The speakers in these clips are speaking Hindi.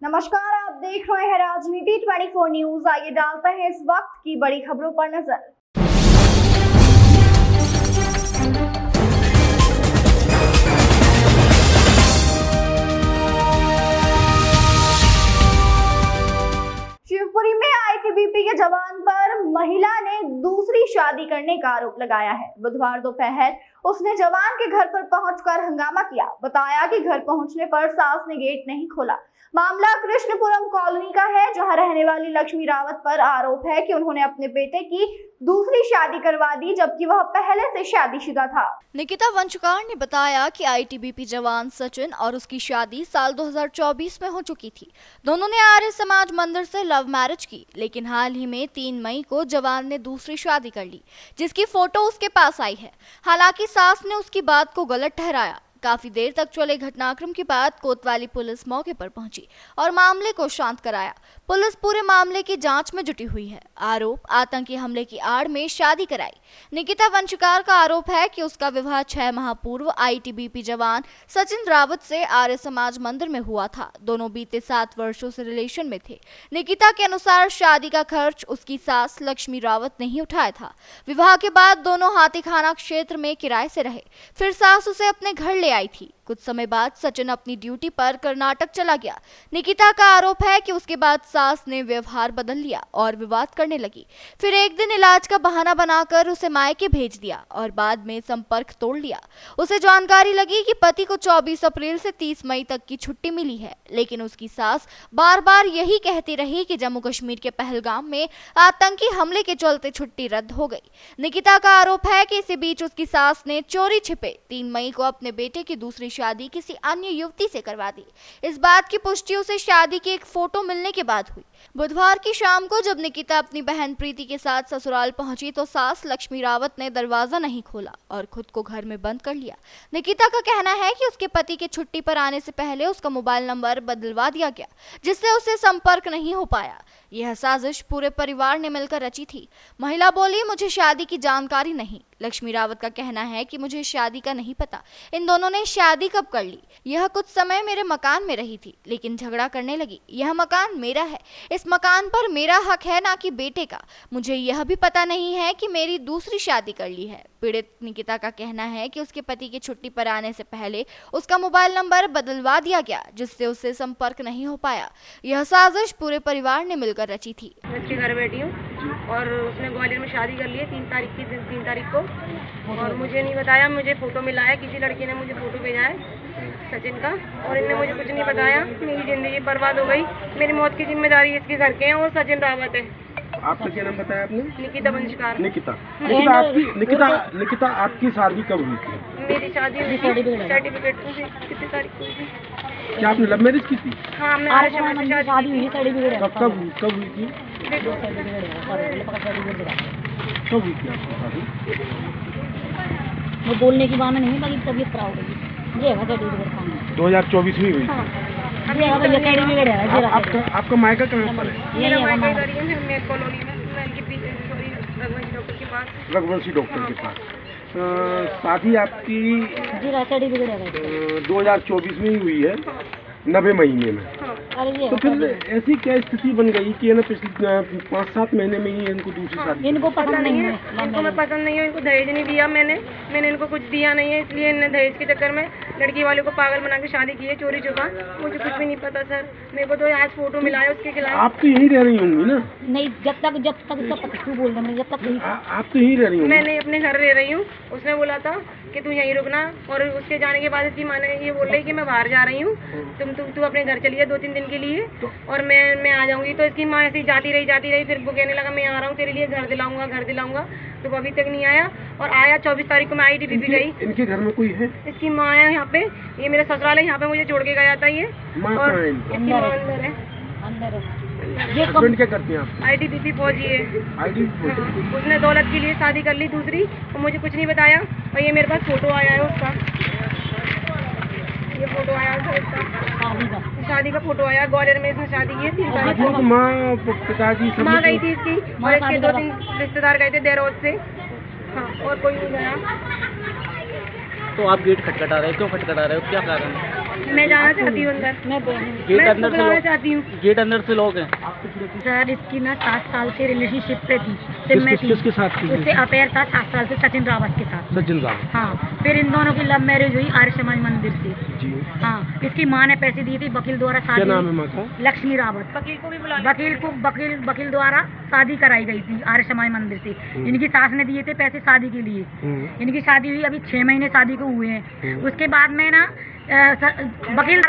नमस्कार, आप देख रहे हैं राजनीति 24 न्यूज। आइए डालते हैं इस वक्त की बड़ी खबरों पर नजर। शिवपुरी में आईटीबीपी के जवान पर महिला ने दूसरी शादी करने का आरोप लगाया है। बुधवार दोपहर उसने जवान के घर पर पहुंचकर हंगामा किया। बताया कि घर पहुंचने पर सास ने गेट नहीं खोला। मामला कृष्णपुरम कॉलोनी का है, जहां रहने वाली लक्ष्मी रावत पर आरोप है कि उन्होंने अपने बेटे की दूसरी शादी करवा दी, जबकि वह पहले से शादीशुदा था। निकिता वंशकार ने बताया कि आईटीबीपी जवान सचिन और उसकी शादी साल 2024 में हो चुकी थी। दोनों ने आर्य समाज मंदिर से लव मैरिज की, लेकिन हाल ही में 3 मई को जवान ने दूसरी शादी कर ली, जिसकी फोटो उसके पास आई है। हालांकि सास ने उसकी बात को गलत ठहराया। काफी देर तक चले घटनाक्रम के बाद कोतवाली पुलिस मौके पर पहुंची और मामले को शांत कराया। पुलिस पूरे मामले की जांच में जुटी हुई है। आरोप आतंकी हमले की आड़ में शादी कराई। निकिता वंशकार का आरोप है कि उसका विवाह 6 माह पूर्व आईटीबीपी जवान सचिन रावत से आर्य समाज मंदिर में हुआ था। दोनों बीते 7 वर्षों से रिलेशन में थे। निकिता के अनुसार शादी का खर्च उसकी सास लक्ष्मी रावत ने ही उठाया था। विवाह के बाद दोनों हाथीखाना क्षेत्र में किराए से रहे। फिर सास उसे अपने घर ले आई थी। कुछ समय बाद सचिन अपनी ड्यूटी पर कर्नाटक चला गया। निकिता का आरोप है कि उसके बाद सास ने व्यवहार बदल लिया और विवाद करने लगी। फिर एक दिन इलाज का बहाना बनाकर उसे मायके भेज दिया और बाद में संपर्क तोड़ लिया। उसे जानकारी लगी कि पति को 24 अप्रैल से 30 मई तक की छुट्टी मिली है, लेकिन उसकी सास बार बार यही कहती रही कि जम्मू कश्मीर के पहलगाम में आतंकी हमले के चलते छुट्टी रद्द हो गई। निकिता का आरोप है कि इसी बीच उसकी सास ने चोरी छिपे 3 मई को अपने बेटे की दूसरी शादी किसी अन्य युवती से करवा दी। इस बात की पुष्टि उसे शादी की एक फोटो मिलने के बाद हुई। बुधवार की शाम को जब निकिता अपनी बहन प्रीति के साथ ससुराल पहुंची तो सास लक्ष्मी रावत ने दरवाजा नहीं खोला और खुद को घर में बंद कर लिया। निकिता का कहना है कि उसके पति के छुट्टी पर आने से पहले उसका मोबाइल नंबर बदलवा दिया गया, जिससे उसे संपर्क नहीं हो पाया। यह साजिश पूरे परिवार ने मिलकर रची थी। महिला बोली, मुझे शादी की जानकारी नहीं। लक्ष्मी रावत का कहना है कि मुझे शादी का नहीं पता। इन दोनों ने शादी कब कर ली? यह कुछ समय मेरे मकान में रही थी, लेकिन झगड़ा करने लगी। यह मकान मेरा है, इस मकान पर मेरा हक है, ना कि बेटे का। मुझे यह भी पता नहीं है कि मेरी दूसरी शादी कर ली है। पीड़ित निकिता का कहना है कि उसके पति की छुट्टी पर आने से पहले उसका मोबाइल नंबर बदलवा दिया गया, जिससे उससे संपर्क नहीं हो पाया। यह साजिश पूरे परिवार ने मिलकर रची थी। उसके घर बैठी हूँ और उसने ग्वालियर में शादी कर ली है 3 तारीख को, और मुझे नहीं बताया। मुझे फोटो मिला है, किसी लड़की ने मुझे फोटो भेजा है सचिन का, और इनने मुझे कुछ नहीं बताया। मेरी जिंदगी बर्बाद हो गई। मेरी मौत की जिम्मेदारी इसके घर के हैं और सचिन रावत है। आपका क्या नाम बताया आपने? निकिता वंशकार। निकिता आपकी शादी कब हुई थी? मेरी शादी हुई सर्टिफिकेट कितनी तारीख को हुई थी? क्या आपने लव मैरिज की थी? हाँ, हमने आर्य समाज से शादी हुई। कब हुई थी? कब हुई थी आपकी शादी? वो बोलने की बात नहीं लगी, तबीयत खराब हो गई। ये है सर्टिफिकेट 2024 में हुई थी। आपका मायका कहाँ पर है? मेरा मायका इधर ही है, मेरे कॉलोनी में, रघुवंशी डॉक्टर के पास। रघुवंशी डॉक्टर के पास। शादी आपकी 2024 में ही हुई है, 90 महीने में। तो फिर ऐसी क्या स्थिति बन गई कि ना पिछले 5-7 महीने में ही इनको दूसरी शादी? इनको पता नहीं है, इनको मैं पसंद नहीं है। इनको दहेज नहीं दिया मैंने इनको कुछ दिया नहीं है, इसलिए इन्होंने दहेज के चक्कर में लड़की वाले को पागल बना के शादी की है, चोरी छुपा। मुझे कुछ भी नहीं पता सर। मेरे को तो आज फोटो मिला है उसके खिलाफ। आप तो यहीं रह रही होंगी ना? नहीं, जब तक क्यों बोल रहे हैं? जब तक आप तो यहीं रह रही होंगी। मैंने अपने घर रह रही हूँ। उसने बोला था कि तू यहीं रुकना, और उसके जाने के बाद इसकी माँ ने ये बोल रही कि मैं बाहर जा रही हूँ, तू अपने घर चली जा 2-3 दिन के लिए, और मैं आ जाऊंगी। तो इसकी माँ ऐसे ही जाती रही। फिर वो कहने लगा मैं आ रहा हूँ तेरे लिए, घर दिलाऊंगा। तो वो अभी तक नहीं आया, और आया 24 तारीख को मैं आईटीबीपी गई। इनके घर में कोई है? इसकी माँ है यहाँ पे, ये मेरा ससुराल है, यहाँ पे मुझे छोड़ के गया था ये। और इसकी माँ अंदर है। हस्बैंड क्या करते हैं आप? आईटीबीपी फौजी है। आईटीबीपी। उसने दौलत के लिए शादी कर ली दूसरी, और मुझे कुछ नहीं बताया। और ये मेरे पास फोटो आया है उसका, ये फोटो आया है उसका, शादी का फोटो आया। ग्वालियर में इसने शादी की है 3 तारीख को। माँ पिताजी सब माँ गई थी इसकी, और इसके 2-3 रिश्तेदार गए थे देहरोद से। हाँ, और कोई नहीं गया। तो आप गेट खटखटा रहे हो, क्यों खटखटा रहे हो, क्या कारण है? मैं जाना चाहती हूँ अंदर, मैं गेट मैं अंदर इसको से बुलाना लॉक, चाहती हूँ। गेट अंदर से लॉक है। सर इसकी ना 7 साल से रिलेशनशिप पे थी, सिर्फ मैं थी। किसके साथ थी? उससे अफेयर था 7 साल से सचिन रावत के साथ। सचिन रावत। हाँ, फिर इन दोनों की लव मैरिज हुई आर्य समाज मंदिर से। जी। हाँ, इसकी माँ ने पैसे दिए थे वकील द्वारा क्या शादी। नाम है माँ का? लक्ष्मी रावत। वकील को भी बुला वकील द्वारा शादी कराई गई थी आर्य समाज मंदिर से। इनकी सास ने दिए थे पैसे शादी के लिए। इनकी शादी हुई अभी 6 महीने शादी को हुए हैं। उसके बाद में ना वकील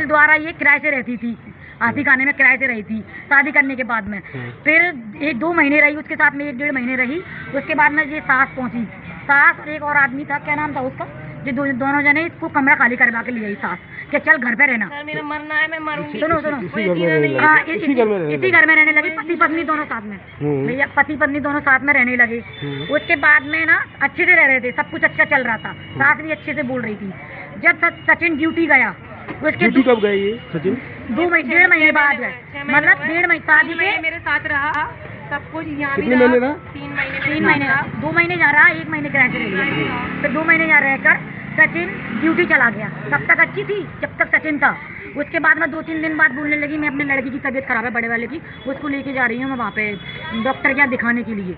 द्वारा ये किराए से रहती थी, हाथी खाने में किराए से रही थी शादी करने के बाद में। फिर 1-2 महीने रही उसके साथ में, 1-1.5 महीने रही। उसके बाद में ये सास पहुंची, सास और एक और आदमी था, क्या नाम था उसका, जो दोनों जने इसको कमरा खाली करवा के ले आई सास कि चल घर पे रहना। सर मेरा मरना है, मैं मरूंगी। सुनो इसी घर में रहने लगे। हाँ, इसी घर में रहने इसी घर में रहने लगे, पति पत्नी दोनों साथ में। भैया पति पत्नी दोनों साथ में रहने लगे। उसके बाद में ना अच्छे से रह रहे थे, सब कुछ अच्छा चल रहा था, सास भी अच्छे से बोल रही थी। जब सचिन ड्यूटी गया, उसके ड्यूटी कब गए ये सचिन? 1.5 महीने बाद गए, मतलब 1.5 महीने शादी के। मेरे साथ रहा, सब कुछ यहाँ भी कितने महीने रहा? 3 महीने 2 महीने जा रहा, 1 महीने किराए से रह लिया। फिर 2 महीने यहाँ रहकर सचिन ड्यूटी चला गया। तब तक अच्छी थी जब तक सचिन था। उसके बाद में 2-3 दिन बाद बोलने लगी मैं अपने लड़की की तबीयत खराब है, बड़े वाले की, उसको लेके जा रही हूँ मैं वहाँ पे डॉक्टर के यहाँ दिखाने के लिए।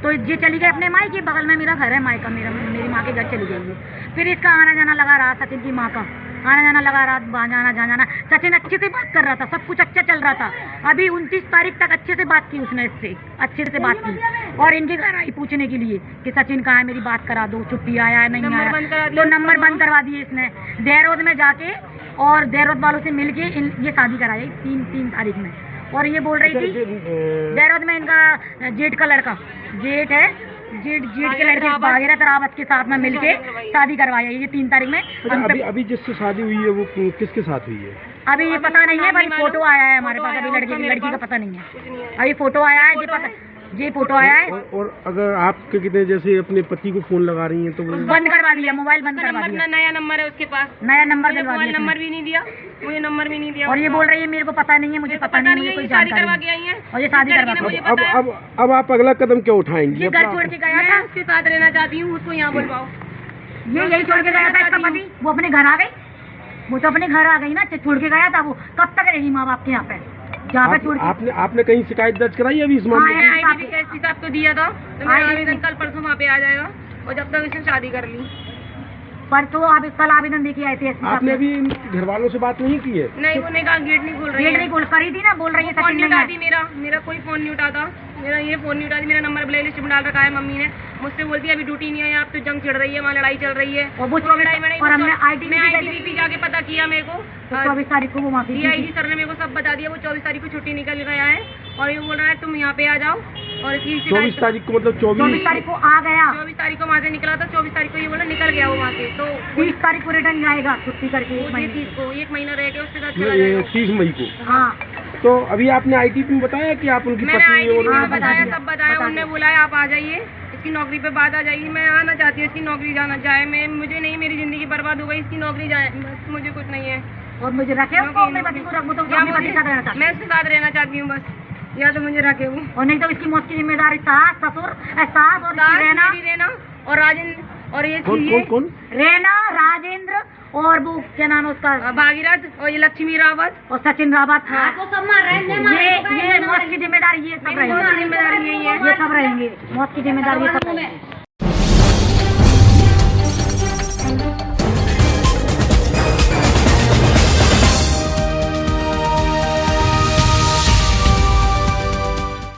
तो ये चली गई अपने माई के बगल में, मेरा घर है माई का, मेरी माँ के घर चली गई है। फिर इसका आना जाना लगा रहा, सचिन की माँ का आना जाना लगा रहा, वहाँ जाना जहाँ जाना। सचिन अच्छे से बात कर रहा था, सब कुछ अच्छा चल रहा था। अभी 29 तारीख तक अच्छे से बात की उसने, इससे अच्छे से बात की। और इनके घर आई पूछने के लिए कि सचिन कहाँ है, मेरी बात करा दो, छुट्टी आया है नहीं आया। तो नंबर बंद करवा दिए इसने। देहरोद में जाके और देहरोद वालों से मिलके ये शादी कराई 3 तारीख में। और ये बोल रही थी देहरोद में इनका जेठ का लड़का, जेठ के लड़के भागीरथ रावत के साथ में मिलके शादी करवाई है ये 3 तारीख में। अभी जिससे शादी हुई है वो किसके साथ हुई है? अभी ये पता नहीं है, भाई फोटो आया है हमारे पास, अभी लड़की का पता नहीं है। अभी फोटो आया है, ये फोटो आया है। और अगर आप कितने जैसे अपने पति को फोन लगा रही हैं तो बंद करवा दिया, मोबाइल बंद करवा दिया। नया नंबर है उसके पास, नया नंबर दिलवा दिया, नंबर भी नहीं दिया, मुझे नंबर भी नहीं दिया। और ये बोल रही है मेरे को पता नहीं है, मुझे पता नहीं है, मुझे कोई जानकारी करवा के आई है। और ये शादी करवा। अब आप अगला कदम क्या उठाएंगे? ये घर छोड़ के गया था, उसके साथ रहना चाहती हूँ, उसको यहाँ बुलवाओ। ये यही छोड़ के गया था इसका पति, वो अपने घर आ गई। वो तो अपने घर आ गई ना, छोड़ के गया था वो। कब तक रहेगी माँ बाप के यहाँ पे, जहाँ पे छोड़ के? आपने कहीं शिकायत दर्ज कराई अभी इस मामले में? आईडी का एसपी साहब को दिया था, तो मेरा आवेदन कल परसों वहाँ पे आ जाएगा। और जब तक इसने शादी कर ली, परसों आप कल आवेदन देके आए थे एसपी साहब। आपने अभी घर वालों से बात नहीं की है? नहीं, उन्होंने कहा गेट नहीं खोल रही है। गेट नहीं खोल करी थी ना, बोल रही है फोन सचिन नहीं नहीं उठाती, मेरा कोई फोन नहीं उठाता, मेरा ये फोन नहीं उठाती। मेरा नंबर ब्लैक लिस्ट में डाल रखा है मम्मी ने। मुझसे बोलती है अभी ड्यूटी नहीं है, आप तो जंग छिड़ रही है, वहाँ लड़ाई चल रही है। और वो 24 और हमने ITBP जाके पता किया मेरे को, 24 तारीख को वो माफी DIG सर ने मेरे को सब बता दिया। वो 24 तारीख को छुट्टी निकल गया है और ये बोल रहा है तुम यहाँ पे आ जाओ। और इसकी 24 तारीख को मतलब 24 तारीख को आ गया, 24 तारीख को वहाँ से निकला था, 24 तारीख को ये बोला निकल गया वो वहाँ से। तो 30 तारीख को रिटर्न आएगा छुट्टी करके, 1 महीना रह के उसके साथ चला जाएगा। 30 मई को। हाँ, तो अभी आपने ITBP में बताया कि आप उनकी मैंने पत्नी ITBP और में बताया, सब बताया। उन्होंने बोला है आप आ जाइए, इसकी नौकरी पे बात आ जाएगी। मैं आना चाहती हूँ, इसकी नौकरी जाना चाहे, मैं मुझे नहीं, मेरी जिंदगी बर्बाद हो गई, इसकी नौकरी जाए, बस मुझे कुछ नहीं है। और मुझे रखे उसको, अपने पति को रखो तो अपने पति के साथ रहना चाहती मैं उसके साथ रहना चाहती हूँ बस, या तो मुझे रखे वो, और नहीं तो इसकी मौत की जिम्मेदारी सास ससुर सास और इसकी रहना और राजेंद्र और ये कौन? रेना, राजेंद्र और वो क्या नाम है उसका, भागीरथ और ये लक्ष्मी रावत और सचिन रावत। हाँ। ये मौत की जिम्मेदारी ये सब रहेंगे, जिम्मेदारी यही है। ये सब रहेंगे, मौत की जिम्मेदारी ये सब रहेंगे।